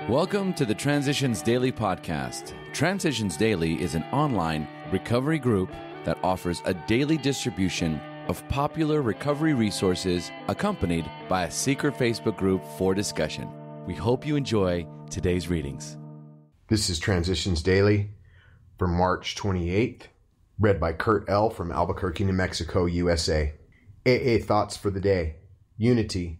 Welcome to the Transitions Daily podcast. Transitions Daily is an online recovery group that offers a daily distribution of popular recovery resources accompanied by a secret Facebook group for discussion. We hope you enjoy today's readings. This is Transitions Daily for March 28th, read by Kurt L. from Albuquerque, New Mexico, USA. AA Thoughts for the Day. Unity.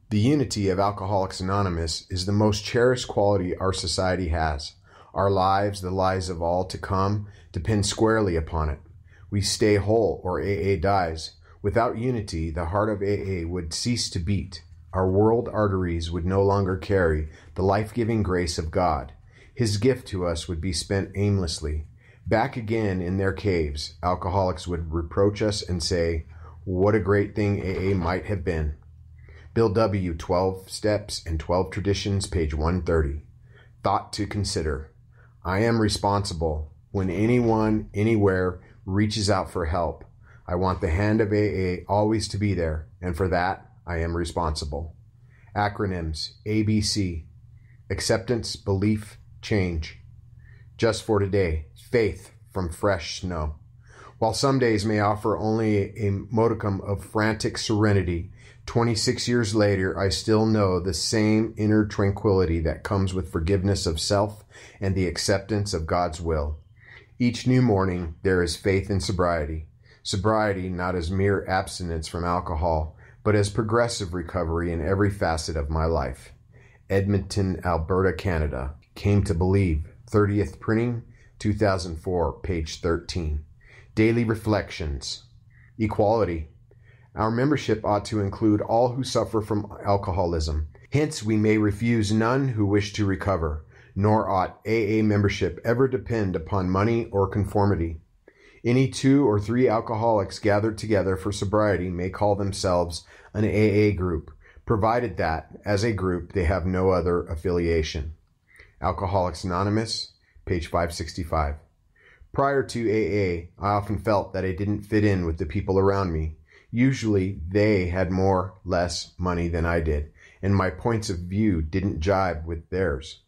The unity of Alcoholics Anonymous is the most cherished quality our society has. Our lives, the lives of all to come, depend squarely upon it. We stay whole or AA dies. Without unity, the heart of AA would cease to beat. Our world arteries would no longer carry the life-giving grace of God. His gift to us would be spent aimlessly. Back again in their caves, alcoholics would reproach us and say, "What a great thing AA might have been." Bill W., 12 Steps and 12 Traditions, page 130. Thought to consider. I am responsible. When anyone, anywhere, reaches out for help, I want the hand of AA always to be there, and for that, I am responsible. Acronyms: ABC. Acceptance, belief, change. Just for today, faith from fresh snow. While some days may offer only a modicum of frantic serenity, 26 years later, I still know the same inner tranquility that comes with forgiveness of self and the acceptance of God's will. Each new morning, there is faith in sobriety. Sobriety not as mere abstinence from alcohol, but as progressive recovery in every facet of my life. Edmonton, Alberta, Canada. Came to Believe. 30th printing, 2004, page 13. Daily Reflections. Equality. Our membership ought to include all who suffer from alcoholism. Hence, we may refuse none who wish to recover, nor ought AA membership ever depend upon money or conformity. Any 2 or 3 alcoholics gathered together for sobriety may call themselves an AA group, provided that, as a group, they have no other affiliation. Alcoholics Anonymous, page 565. Prior to AA, I often felt that I didn't fit in with the people around me. Usually, they had more, less money than I did, and my points of view didn't jibe with theirs.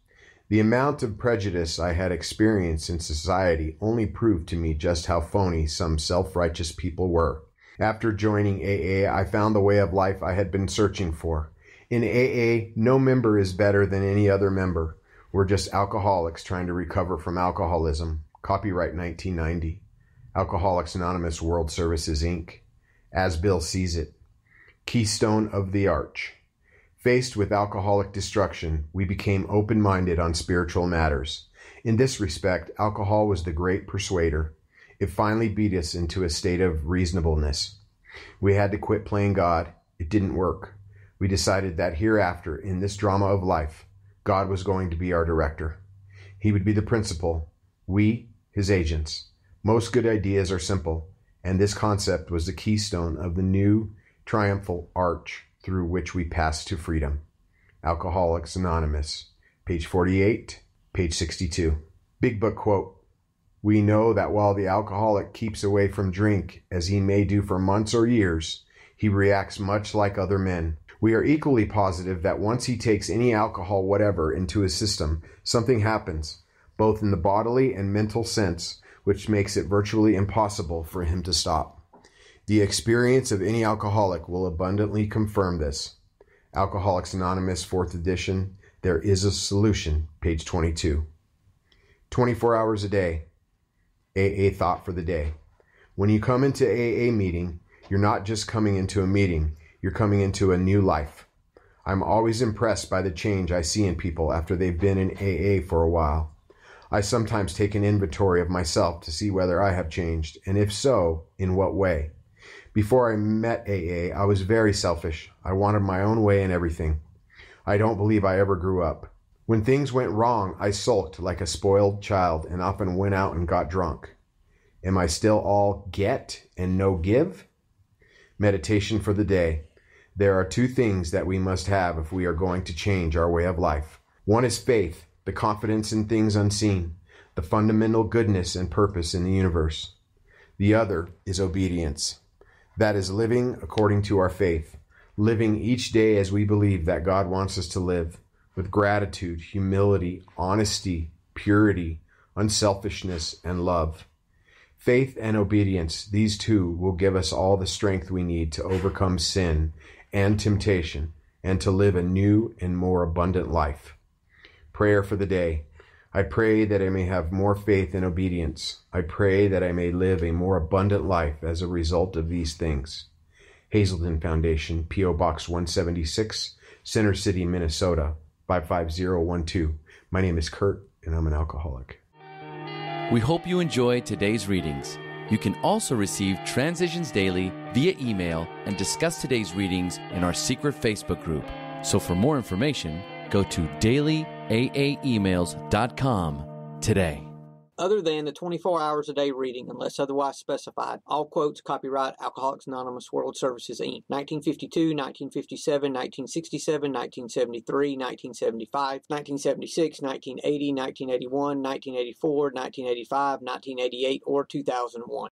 The amount of prejudice I had experienced in society only proved to me just how phony some self-righteous people were. After joining AA, I found the way of life I had been searching for. In AA, no member is better than any other member. We're just alcoholics trying to recover from alcoholism. Copyright 1990. Alcoholics Anonymous World Services, Inc. As Bill Sees It. Keystone of the Arch. Faced with alcoholic destruction, we became open-minded on spiritual matters. In this respect, alcohol was the great persuader. It finally beat us into a state of reasonableness. We had to quit playing God. It didn't work. We decided that hereafter, in this drama of life, God was going to be our director. He would be the principal. We, his agents. Most good ideas are simple, and this concept was the keystone of the new triumphal arch through which we pass to freedom. Alcoholics Anonymous, page 48, page 62. Big Book quote. We know that while the alcoholic keeps away from drink, as he may do for months or years, he reacts much like other men. We are equally positive that once he takes any alcohol whatever into his system, something happens, both in the bodily and mental sense, which makes it virtually impossible for him to stop. The experience of any alcoholic will abundantly confirm this. Alcoholics Anonymous, 4th edition, There is a Solution, page 22. 24 hours a day. AA Thought for the Day. When you come into AA meeting, you're not just coming into a meeting, you're coming into a new life. I'm always impressed by the change I see in people after they've been in AA for a while. I sometimes take an inventory of myself to see whether I have changed, and if so, in what way. Before I met AA, I was very selfish. I wanted my own way in everything. I don't believe I ever grew up. When things went wrong, I sulked like a spoiled child and often went out and got drunk. Am I still all get and no give? Meditation for the day. There are 2 things that we must have if we are going to change our way of life. One is faith, the confidence in things unseen, the fundamental goodness and purpose in the universe. The other is obedience. That is living according to our faith, living each day as we believe that God wants us to live, with gratitude, humility, honesty, purity, unselfishness, and love. Faith and obedience, these two will give us all the strength we need to overcome sin and temptation and to live a new and more abundant life. Prayer for the day. I pray that I may have more faith and obedience. I pray that I may live a more abundant life as a result of these things. Hazelden Foundation, P.O. Box 176, Center City, Minnesota, 55012. My name is Kurt, and I'm an alcoholic. We hope you enjoyed today's readings. You can also receive Transitions Daily via email and discuss today's readings in our secret Facebook group. So for more information, go to dailyaaemails.com today. Other than the 24 hours a day reading, unless otherwise specified, all quotes copyright Alcoholics Anonymous World Services, Inc. 1952, 1957, 1967, 1973, 1975, 1976, 1980, 1981, 1984, 1985, 1988, or 2001.